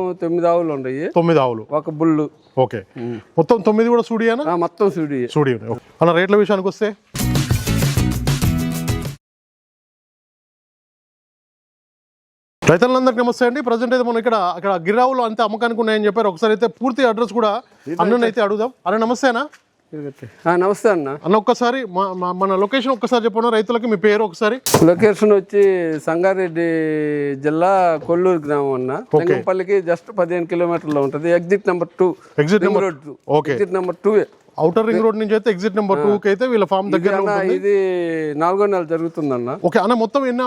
9 ఆవులు ఉన్నాయి. 9 ఆవులు, ఒక బుల్లు. ఓకే. మొత్తం 9 కూడా సూడియానా? మొత్తం సూడి. అన్న రేట్ల విషయానికి వస్తే రైతులందరికీ నమస్తే అండి. ప్రజెంట్ అయితే మనం ఇక్కడ గిరావులు అంతే అమ్మకానికి ఉన్నాయని చెప్పారు. ఒకసారి అయితే పూర్తి అడ్రస్ కూడా అన్ననైతే అడుగుదాం. అన్న నమస్తే అన్న. నమస్తే అన్న. ఒక్కసారి మన లొకేషన్ ఒక్కసారి చెప్పండి రైతులకి, మీ పేరు ఒకసారి. లొకేషన్ వచ్చి సంగారెడ్డి జిల్లా కొల్లూరు గ్రామం అన్న. లింగంపల్లికి జస్ట్ 15 కిలోమీటర్లో ఉంటుంది. Exit number 2. Exit number 2 outer ring road నుంచి అయితే ఎగ్జిట్ నెంబర్ 2 కి అయితే వీళ్ళ ఫామ్ దగ్గర ఇది 4వ నెల జరుగుతుందన్న. ఓకే అన్న, మొత్తం ఎన్ని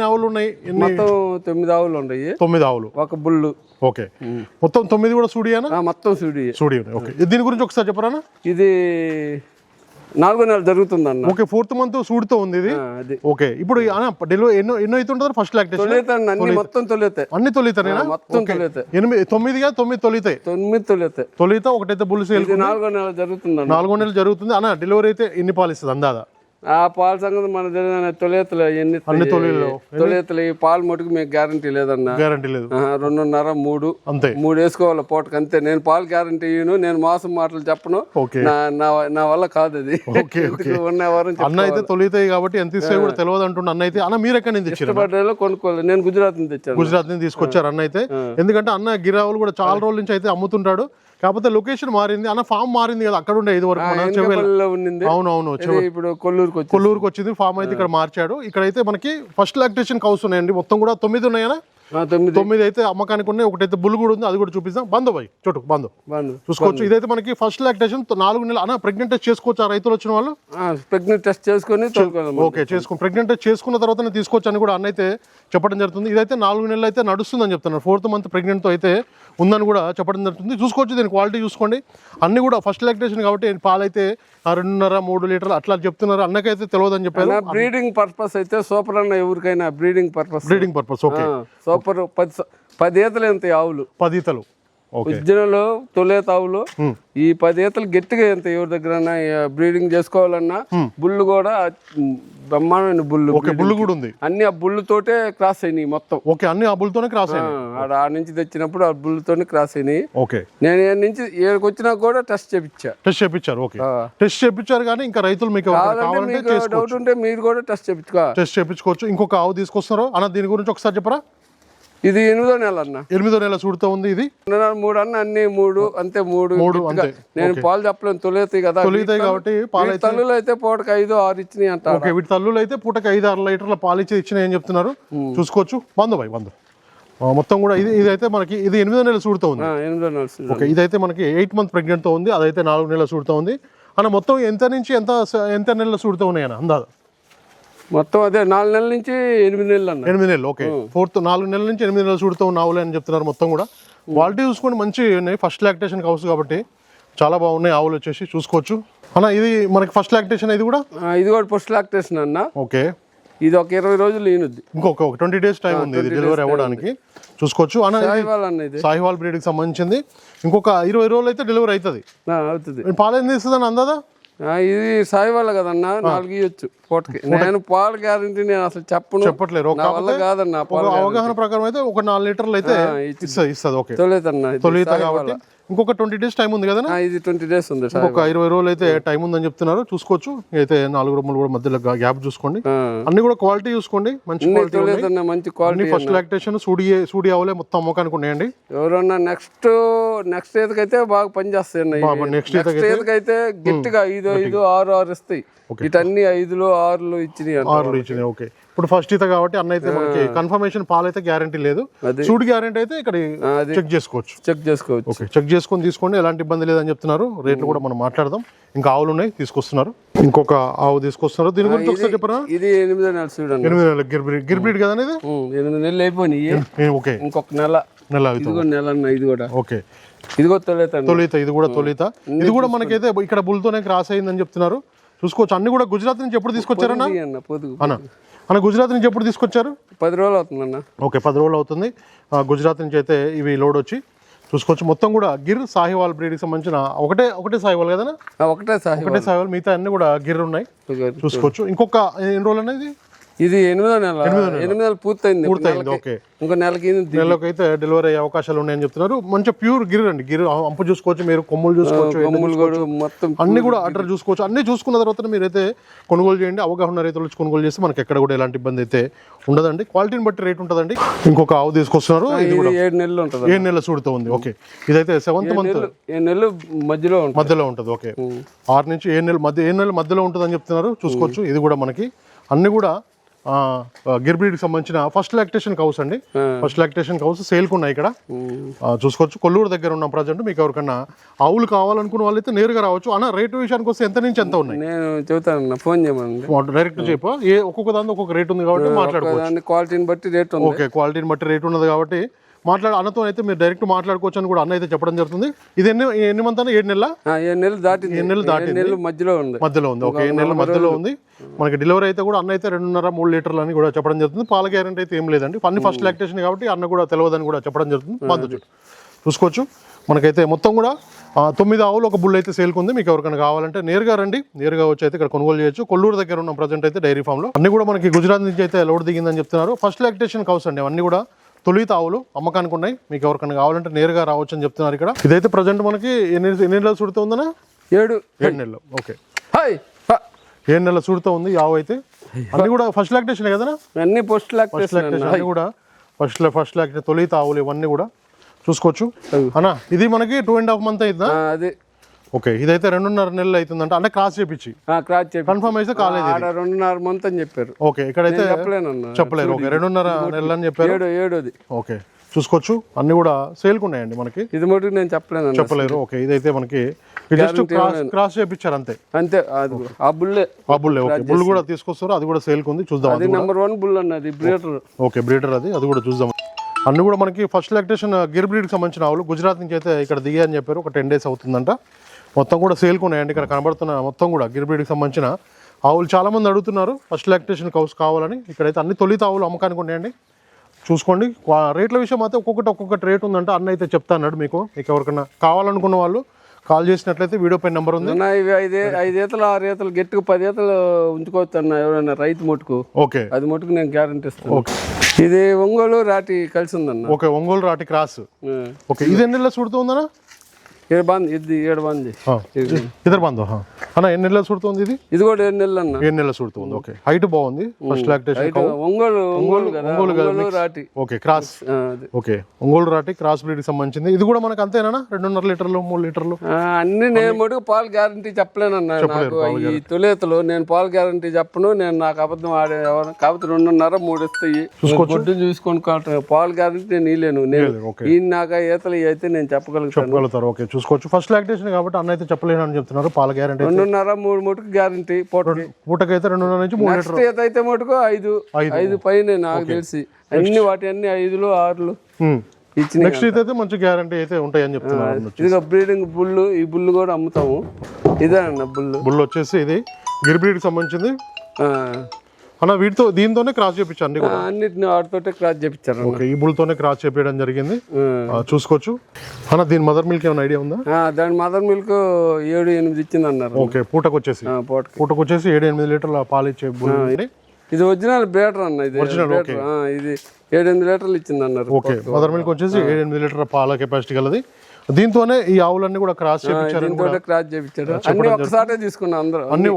ఆవులు ఉన్నాయి? మొత్తం 9 ఆవులు ఉన్నాయి. 9 ఆవులు, ఒక బుల్లు. ఓకే. మొత్తం 9 కూడా సూడియానా? మొత్తం సూడి. ఓకే, దీని గురించి ఒకసారి చెప్పరా? ఇది 4వ నెల జరుగుతుందన్న. ఓకే, 4th మంత్ సూడితో ఉంది ఇది. ఓకే, ఇప్పుడు డెలివరీ ఎన్నో అయితే ఉంటుంది? ఫస్ట్ లాక్టేషన్ అన్ని మొత్తం తొలితే. అన్ని తొలితేనా? మొత్తం తొలితే. 9 తొలితే. 9 తొలిత ఒకటైతే బుల్ సేల్. 4వ నెల జరుగుతుంది. 4వ నెల జరుగుతుంది అన్న. డెలివరీ అయితే ఎన్ని పాలు ఇస్తుంది అందాదా? ఆ పాల సంగతి మన తొలితలు ఎన్ని తొలితలు పాలు మటుకు మీకు గ్యారంటీ లేదన్న. గ్యారంటీ లేదు. 2.5 3 అంతే. 3 వేసుకోవాలి పూటకు అంతే. నేను పాలు గ్యారంటీ ఇయ్యను, నేను మోసం మాటలు చెప్పను. నా వల్ల కాదు అది. అన్న అయితే తొలితాయి కాబట్టి ఎంత ఇస్తే కూడా తెలియదు అంటుండే అన్న అయితే. అన్న మీరు ఎక్కడి నుంచి తెచ్చారు? కొనుక్కోలేదు, నేను గుజరాత్ నుంచి తెచ్చాను. గుజరాత్ నుంచి తీసుకొచ్చారు అన్న అయితే. ఎందుకంటే అన్న గిరావులు కూడా చాలా రోజుల నుంచి అయితే అమ్ముతుంటాడు. కాకపోతే లొకేషన్ మారింది అన్న, ఫామ్ మారింది కదా. అక్కడ ఉండే 5 వరకు అవునవును, ఇప్పుడు కొల్లూరుకి వచ్చింది ఫామ్ అయితే ఇక్కడ మార్చాడు. ఇక్కడైతే మనకి ఫస్ట్ లాక్టేషన్ కౌస్ ఉన్నాయండి. మొత్తం కూడా 9 ఉన్నాయనా? 9 అయితే అమ్మకానికి ఉన్నాయి. ఒకటైతే బుల్ కూడా ఉంది, అది కూడా చూపిస్తాం. బంధు బాయ్ చోటు బంధు చూసుకోవచ్చు. ఇదైతే మనకి ఫస్ట్ లాక్టేషన్ 4 నెలలు అన్న. ప్రెగ్నెంట్ టెస్ట్ చేసుకోవచ్చు రైతులు వచ్చిన వాళ్ళు? ప్రెగ్నెంట్ టెస్ట్ చేసుకుని ఓకే చేసుకుని ప్రెగ్నెంట్ టెస్ట్ చేసుకున్న తర్వాత తీసుకోవచ్చు అని కూడా అన్న అయితే చెప్పడం జరుగుతుంది. ఇదైతే 4 నెలలు అయితే నడుస్తుందని చెప్తున్నారు. 4th మంత్ ప్రెగ్నెంట్ తో అయితే ఉందని కూడా చెప్పడం జరుగుతుంది. చూసుకోవచ్చు, దీని క్వాలిటీ చూసుకోండి. అన్ని కూడా ఫస్ట్ లాక్టేషన్ కాబట్టి పాలైతే 2.5 3 లీటర్లు అట్లా చెప్తున్నారు. అన్నకైతే తెలియదు అని చెప్పారు. బ్రీడింగ్ పర్పస్ అయితే సూపర్ అన్న. ఎవరికైనా బ్రీడింగ్ పర్పస్ ఓకే. సూపర్ 10 ఈతలు ఎంత ఆవులు? 10 ఈతలు ఒరిజినల్ తొలేత ఆవులు. ఈ 10 ఈతలు గట్టిగా ఎంత ఎవరి దగ్గర బ్రీడింగ్ చేసుకోవాలన్నా. బుల్లు కూడా బ్రహ్మాండమైన బుల్లు కూడా ఉంది. అన్ని ఆ బుల్లు తోటే క్రాస్ అయినాయి మొత్తం. ఓకే, అన్ని ఆ బుల్ తోనే క్రాస్ అయినాయి. ఆ నుంచి తెచ్చినప్పుడు ఆ బుల్ తోనే క్రాస్ అయినాయి. ఓకే, నేను నుంచి ఏడుకి వచ్చినా కూడా టెస్ట్ చేపించారు. ఓకే, టెస్ట్ చేపించారు. కానీ ఇంకా రైతులు మీకు డౌట్ ఉంటే మీరు కూడా టెస్ట్ చేపించుకోవచ్చు. ఇంకొక ఆవు తీసుకొస్తున్నారు అన్న, దీని గురించి ఒకసారి చెప్పరా? ఇది 8వ నెల అన్న. 8వ నెల చూడుతూ ఉంది. ఇది 3 అన్న. అన్ని 3 అంతే. 3 నేను పాలు చెప్పలేను, తొలితాయి కదా. తొలితాయి కాబట్టి తల్లులు అయితే పూటకు 5 6 ఇచ్చినాయి అంట. వీటి తల్లులు అయితే పూటకు 5 6 లీటర్ల పాలు ఇచ్చినాయి అని చెప్తున్నారు. చూసుకోవచ్చు. బంధు మొత్తం కూడా ఇదైతే మనకి ఇది 8వ నెల చూడుతూ ఉంది. 8వ నెల. ఓకే, ఇదైతే మనకి 8 మంత్ ప్రెగ్నెంట్ తో ఉంది. అదైతే 4 నెలల చూడుతూ ఉంది అన్న. మొత్తం ఎంత నుంచి ఎంత నెలల చూడుతూ ఉన్నాయి అన్న అందాజ? మొత్తం అదే 4 నెలల నుంచి 8 నెలలు అన్న. 8 నెలలు. ఓకే, 4 నెలల నుంచి 8 నెలలు చూడుతూ ఉన్న ఆవులే అని చెప్తున్నారు. మొత్తం కూడా క్వాలిటీ చూసుకోండి, మంచి ఉన్నాయి. ఫస్ట్ లాక్టేషన్ హౌస్ కాబట్టి చాలా బాగున్నాయి ఆవులు వచ్చేసి. చూసుకోవచ్చు అన్న. ఇది మనకి ఫస్ట్ లాక్టేషన్. ఇది కూడా ఫస్ట్ లాక్టేషన్ అన్న. ఓకే, ఇది ఒక 20 రోజులు ఈనుద్ది. ఇంకొక 20 days టైం ఉంది ఇది డెలివరీ అవ్వడానికి. చూసుకోవచ్చు అన్న. సాహివాల్ బ్రీడ్ కి సంబంధించింది. ఇంకొక 20 రోజులు అయితే డెలివరీ అవుతుంది. పాలు ఎన్ని ఇస్తుంది అని అందాదా? ఇది సాయివాళ్ళ కదన్నా, 4 ఇవ్వచ్చు పూటకి. నేను పాలు గ్యారంటీ నేను అసలు చెప్పట్లేదు కాదన్న. అవగాహన ప్రకారం అయితే ఒక 4 లీటర్లు అయితే ఇస్తుంది. ఓకే, తొలిత కాబట్టి ఇంకొక 20 days టైం ఉంది కదా? ఇది 20 days ఉంది. ఒక 20 రోజులు అయితే టైం ఉందని చెప్తున్నారు. చూసుకోవచ్చు. అయితే 4 రూములు కూడా మధ్యలో గ్యాప్ చూసుకోండి. అన్ని కూడా క్వాలిటీ చూసుకోండి, మంచి క్వాలిటీ. ఫస్ట్ లాక్టేషన్ సూడి ఆవులే మొత్తం అమ్మకానికి ఉన్నాయండి. ఎవరన్నా నెక్స్ట్ ఈతకి అయితే బాగా పనిచేస్తాయి. నెక్స్ట్ ఈతకి అయితే గట్టిగా 5 5 6 6 ఇస్తాయి. ఇటన్ని 5లు 6లు ఇచ్చినాయి. ఓకే, ఇప్పుడు ఫస్ట్ ఈత కాబట్టి అన్న అయితే మనకి కన్ఫర్మేషన్ పాలు అయితే గ్యారంటీ లేదు. సూడి గ్యారంటీ అయితే ఇక్కడ చెక్ చేసుకోవచ్చు. ఓకే, చెక్ చేసుకొని తీసుకోండి, ఎలాంటి ఇబ్బంది లేదని చెప్తున్నారు. రేట్లు కూడా మనం మాట్లాడదాం. ఇంకా ఆవులు ఉన్నాయి, తీసుకొస్తున్నారు. ఇంకొక ఆవు తీసుకొస్తున్నారు. దీని గురించి ఒకసారి చెప్పరా? ఇది 8వ నెల చూడండి. 8వ నెల గిర్బ్రీడ్ కదా ఇది? 8 నెలలు అయిపోయినాయి. ఓకే, ఇంకొక నెల. ఇది కూడా. ఓకే, ఇదిగో తొలిత. ఇది కూడా తొలిత. ఇది కూడా మనకైతే ఇక్కడ బుల్తోనే క్రాస్ అయిందని చెప్తున్నారు. చూసుకోవచ్చు. అన్ని కూడా గుజరాత్ నుంచి ఎప్పుడు తీసుకొచ్చారన్నా? అన్న గుజరాత్ నుంచి ఎప్పుడు తీసుకొచ్చారు? 10 రోజులు అవుతుందన్న. ఓకే, 10 రోజులు అవుతుంది. గుజరాత్ నుంచి అయితే ఇవి లోడ్ వచ్చి చూసుకోవచ్చు. మొత్తం కూడా గిర్ సాహివాల్ బ్రీడ్ కి సంబంధించిన ఒకటే సాహివాల్ కదా? ఒకటే సాహివాల్. మిగతా అన్ని కూడా గిర్ ఉన్నాయి. చూసుకోవచ్చు. ఇంకొక ఎన్ని రోజులు అనేది? ఇది 8వ నెల 8 నెలలు పూర్తయింది. ఓకే, ఇంకో నెలకి నెలలోకి అయితే డెలివరీ అయ్యే అవకాశాలు ఉన్నాయని చెప్తున్నారు. మంచి ప్యూర్ గిర్ అండి, గిర్ అంపు చూసుకోవచ్చు, మీరు కొమ్ములు చూసుకోవచ్చు, మొత్తం అన్ని కూడా అడ్డర్ చూసుకోవచ్చు. అన్ని చూసుకున్న తర్వాత మీరైతే కొనుగోలు చేయండి. అవగాహన రైతులు వచ్చి కొనుగోలు చేస్తే మనకి ఎక్కడ కూడా ఎలాంటి ఇబ్బంది అయితే ఉండదండి. క్వాలిటీని బట్టి రేట్ ఉంటుందండి. ఇంకొక ఆవు తీసుకొస్తున్నారు, ఇది కూడా 7 నెలలు ఉంటుంది. 7 నెలల సూడితో ఉంది. ఓకే, ఇదైతే 7th మంత్ 7 నెలలు మధ్యలో ఉంటుంది. ఓకే, 6 నుంచి 7 నెలల మధ్య 7 నెలల మధ్యలో ఉంటుంది అని చెప్తున్నారు. చూసుకోవచ్చు, ఇది కూడా మనకి అన్ని కూడా గిర్ బ్రీడ్ కి సంబంధించిన ఫస్ట్ లాక్టేషన్ కౌస్ అండి. ఫస్ట్ లాక్టేషన్ కౌస్ సేల్కు ఉన్నాయి ఇక్కడ. చూసుకోవచ్చు, కొల్లూరు దగ్గర ఉన్నాం ప్రజెంట్. మీకు ఎవరికన్నా ఆవులు కావాలనుకున్న వాళ్ళైతే నేరుగా రావచ్చు. అన్న రేటు విషయానికి వస్తే ఎంత నుంచి ఎంత ఉన్నాయి నేను చెబుతాను, ఫోన్ చేయమని డైరెక్ట్ చెప్పు. ఒక్కొక్క దాని ఒక్కొక్క రేట్ ఉంది కాబట్టి మాట్లాడుకోవచ్చు. క్వాలిటీని బట్టి రేట్ ఉంది. ఓకే, క్వాలిటీని బట్టి రేట్ ఉన్నది కాబట్టి అన్నతో అయితే మీరు డైరెక్ట్ మాట్లాడుకోవచ్చు అని కూడా అన్న అయితే చెప్పడం జరుగుతుంది. ఇది ఎన్ని మంత్ అన్న? 7 నెలల 7 నెలలు దాటింది. 7 నెలలు దాటింది, మధ్యలో ఉంది. ఓకే, 7 నెలల మధ్యలో ఉంది. మనకి డెలివరీ అయితే కూడా అన్న అయితే 2.5-3 లీటర్లు అని కూడా చెప్పడం జరుగుతుంది. పాల గ్యారెంటీ అయితే ఏం లేదండి, అన్ని ఫస్ట్ లాక్టేషన్ కాబట్టి అన్న కూడా తెలియదని కూడా చెప్పడం జరుగుతుంది. చూసుకోవచ్చు, మనకైతే మొత్తం కూడా 9 ఆవులు, ఒక బుల్ అయితే సేల్కుంది. మీకు ఎవరికైనా కావాలంటే నేరుగా రండి, నేరుగా వచ్చి అయితే ఇక్కడ కొనుగోలు చేయొచ్చు. కొల్లూరు దగ్గర ఉన్న ప్రజెంట్ అయితే డైరీ ఫామ్ లో అన్ని కూడా మనకి గుజరాత్ నుంచి అయితే లోడ్ దిగిందని చెప్తున్నారు. ఫస్ట్ లాక్టేషన్ కౌస్ అండి, అన్ని కూడా తొలిత ఆవులు అమ్మకానికి ఉన్నాయి. మీకు ఎవరికైనా కావాలంటే నేరుగా రావచ్చు అని చెప్తున్నారు ఇక్కడ. ఇదైతే ప్రజెంట్ మనకి ఎన్ని నెలలు సుడుతూ ఉందన్నా? 7 నెలలు. ఓకే, 7 నెలల సుడుతూ ఉంది ఆవు అయితే. అన్ని కూడా ఫస్ట్ లాక్టేషన్ కదా? అన్ని ఫస్ట్ లాక్టేషన్ అన్ని కూడా ఫస్ట్ లాక్టేషన్ తొలిత ఆవులు ఇవన్నీ కూడా చూసుకోవచ్చు. అన్నా ఇది మనకి 2.5 మంత్ అవుతుందా? అదే. ఓకే, ఇదైతే 2.5 నెలలు అవుతుందంట. అంటే క్రాస్ చేపించి కన్ఫర్మ్ అయితే కాలేదు. 2.5 మంత్ అని చెప్పారు. ఓకే, ఇక్కడైతే చెప్పలేరు. ఓకే, 2.5 నెలలు అని చెప్పారు. 7. ఓకే, చూసుకోవచ్చు, అన్ని కూడా సేల్కు ఉన్నాయండి మనకి. ఇది మటుకు నేను చెప్పలేరు. ఓకే, ఇదైతే మనకి జస్ట్ క్రాస్ చేపించారు అంతే. ఆ బుల్లే. ఓకే, బుల్ కూడా తీసుకొస్తారు, అది కూడా సేల్కు ఉంది. చూద్దాం. అది నెంబర్ 1 బుల్ అన్నది బ్రీడర్. ఓకే, బ్రీడర్ అది కూడా చూద్దాం. అన్ని కూడా మనకి ఫస్ట్ లాక్టేషన్ గిర్ బ్రీడ్ కి సంబంధించిన ఆవులు గుజరాత్ నుంచి అయితే ఇక్కడ దిగాయని చెప్పారు. ఒక 10 days అవుతుందంట. మొత్తం కూడా సేల్కు ఉన్నాయండి. ఇక్కడ కనబడుతున్న మొత్తం కూడా గిర్ బ్రీడ్కి సంబంధించిన ఆవులు చాలా మంది అడుగుతున్నారు ఫస్ట్ లాక్టేషన్ కౌస్ కావాలని. ఇక్కడైతే అన్ని తొలిత ఆవులు అమ్మకానికి ఉన్నాయండి. చూసుకోండి, రేట్ల విషయం అయితే ఒక్కొక్కటి రేట్ ఉందంట. అన్న అయితే చెప్తా అన్నాడు. మీకు ఎవరికైనా కావాలనుకున్న వాళ్ళు కాల్ చేసినట్లయితే వీడియో పైన నెంబర్ ఉంది. ఇవి 5 ఈతలు 6 ఈతలు గట్టిగా 10 ఈతలు ఉంచుకోవచ్చు అన్న ఎవరైనా రైతు మటుకు. ఓకే, అది మటుకు నేను గ్యారంటీ ఇస్తాను. ఓకే, ఇది ఒంగోలు రాటి కలిసి ఉందన్న. ఓకే, ఒంగోలు రాటి క్రాస్. ఓకే, ఇది ఎన్ని నెలలు సుడుతుందన్నా? 7 బంద్. ఇది 7 బంద్. ఇద్దరు బంద్ అన్న. ఎన్ని నెలలు సుడుతుంది ఇది? ఇది కూడా 7 నెలలు అన్న. 7 నెలలు సుడుతుంది. ఓకే, హైట్ బాగుంది. ఫస్ట్ లాక్టేషన్ ఒంగోలు రాటి. Okay, cross. ఓకే, ఒంగోలు రాటి క్రాస్ బ్రీడ్ కి సంబంధించింది. ఇది కూడా మనకు అంతేనా? 2.5 లీటర్లు 3 లీటర్లు అన్ని. నేను మటుకు పాలు గ్యారంటీ చెప్పలేనన్నా. నాకు ఈ తొలేతలు నేను పాలు గ్యారంటీ చెప్పను. నేను నాకు అబద్ధం ఆడే కాబట్టి 2.5-3 ఇస్తాయి. గుడ్డు చూసుకొని పాలు గ్యారంటీ నేను ఇలేను. ఈ నాకు ఈతలు అయితే నేను చెప్పగలుగుతాను. ఓకే, చూసుకోవచ్చు. ఫస్ట్ లాక్టేషన్ కాబట్టి అన్న అయితే చెప్పలేను అని చెప్తున్నారు. పాల గ్యారంటీ 2.5-3 మటుకు గ్యారంటీ. పూటకైతే 2.5 నుంచి 3 లీటర్లు అయితే మటుకు 5 పైన నాకు తెలిసి అన్ని వాటి అన్ని 5లు 6లు ఇచ్చిన. నెక్స్ట్ అయితే మంచి గ్యారంటీ అయితే ఉంటాయని చెప్తున్నారు. ఇది బ్రీడింగ్ బుల్. ఈ బుల్ కూడా అమ్ముతాము. ఇదే అన్న బుల్ వచ్చేసి ఇది గిర్ బ్రీడ్ కి సంబంధించింది అన్న. దీంతోనే క్రాస్ చేపించారు అన్నిటిని వాటితోటే క్రాస్ చేపించారు. ఓకే, ఈ బుల్ తోనే క్రాస్ చేపించడం జరిగింది. చూసుకోవచ్చు అన్న. దీని మదర్ మిల్క్ ఏమైనా ఐడియా ఉందా? దాని మదర్ మిల్క్ 7-8 ఇచ్చింది అన్నారు. ఓకే, పూటకు వచ్చేసి 7-8 లీటర్ల పాలు ఇచ్చే బుల్. ఇది ఒరిజినల్ బ్రీడర్ అన్న. ఇది ఇది 7-8 లీటర్లు ఇచ్చింది అన్నారు. ఓకే, మదర్ మిల్క్ వచ్చేసి 7-8 లీటర్ల పాల కెపాసిటీ గలది. దీంతోనే ఈ ఆవులన్నీ కూడా క్రాస్ చేపించారు. అన్ని ఒకసారి తీసుకున్నారు అందరూ. అన్ని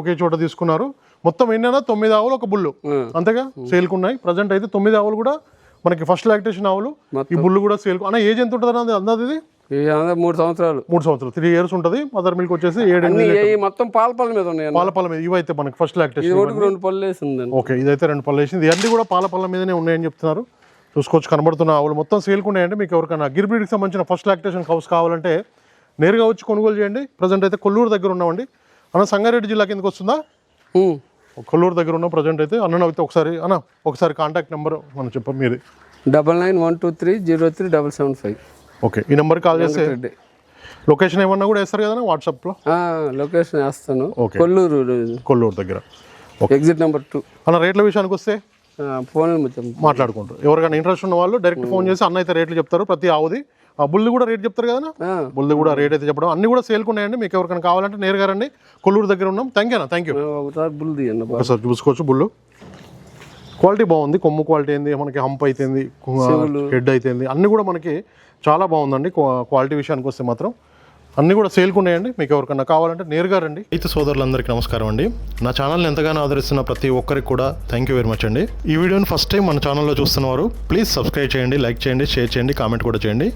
ఒకే చోట తీసుకున్నారు. మొత్తం ఎన్నైనా 9 ఆవులు, ఒక బుల్లు అంతేగా సేల్కున్నాయి. ప్రజెంట్ అయితే 9 ఆవులు కూడా మనకి ఫస్ట్ లాక్టేషన్ ఆవులు. ఈ బుల్లు కూడా సేల్. అన్న ఏజ్ ఎంత ఉంటుంది అన్నది? ఇది 3 సంవత్సరాలు. 3 years ఉంటుంది. మదర్ మిల్క్ వచ్చేసి 7-8 మొత్తం పాల మీద ఉన్నాయి. పాల మీద ఇవైతే మనకి ఫస్ట్ లాక్టేషన్. 2 పళ్ళు వేసింది. ఓకే, ఇదైతే 2 పళ్ళు వేసింది. అన్ని కూడా పాల మీదనే ఉన్నాయని చెప్తున్నారు. చూసుకోవచ్చు, కనబడుతున్న ఆవులు మొత్తం సేల్కున్నాయండి. మీకు ఎవరికైనా గిర్ బ్రీడ్కి సంబంధించిన ఫస్ట్ లాక్టేషన్ కౌస్ కావాలంటే నేరుగా వచ్చి కొనుగోలు చేయండి. ప్రజెంట్ అయితే కొల్లూరు దగ్గర ఉన్నామండి. అన్న సంగారెడ్డి జిల్లా కిందకి వస్తుందా? కొల్లూరు దగ్గర ఉన్న ప్రజెంట్ అయితే అన్న అయితే ఒకసారి కాంటాక్ట్ నెంబర్ మనం చెప్పండి మీది. 9912303775. ఓకే, ఈ నెంబర్కి కాల్ చేస్తే లొకేషన్ ఏమన్నా కూడా వేస్తారు కదా వాట్సాప్లో? లొకేషన్ వేస్తాను. కొల్లూరు దగ్గర. Exit number 2. అన్న రేట్ల విషయానికి వస్తే ఫోన్ మాట్లాడుకుంటారు. ఎవరికైనా ఇంట్రెస్ట్ ఉన్న వాళ్ళు డైరెక్ట్ ఫోన్ చేసి అన్న అయితే రేట్లు చెప్తారు. ప్రతి ఆవుది ఆ బుల్ది కూడా రేట్ చెప్తారు కదా. బుల్ది కూడా రేట్ అయితే చెప్పడం. అన్ని కూడా సేల్కున్నాయండి. మీకు ఎవరికైనా కావాలంటే నేరుగా రండి. కొల్లూరు దగ్గర ఉన్నాం. Thank you. బుల్ది చూసుకోవచ్చు బుల్లు. క్వాలిటీ బాగుంది. కొమ్ము క్వాలిటీ ఏంది, మనకి హంప్ అయితేంది, హెడ్ అయితేంది, అన్నీ కూడా మనకి చాలా బాగుందండి. క్వాలిటీ విషయానికి వస్తే మాత్రం అన్నీ కూడా సేల్కి ఉన్నాయండి. మీకు ఎవరికన్నా కావాలంటే నేరుగా రండి. రైతు సోదరులందరికీ నమస్కారం అండి. నా ఛానల్ని ఎంతగానో ఆదరిస్తున్న ప్రతి ఒక్కరికి కూడా థ్యాంక్ యూ వెరీ మచ్ అండి. ఈ వీడియోని ఫస్ట్ టైం మన ఛానల్లో చూస్తున్నవారు ప్లీజ్ సబ్స్క్రైబ్ చేయండి, లైక్ చేయండి, షేర్ చేయండి, కామెంట్ కూడా చేయండి.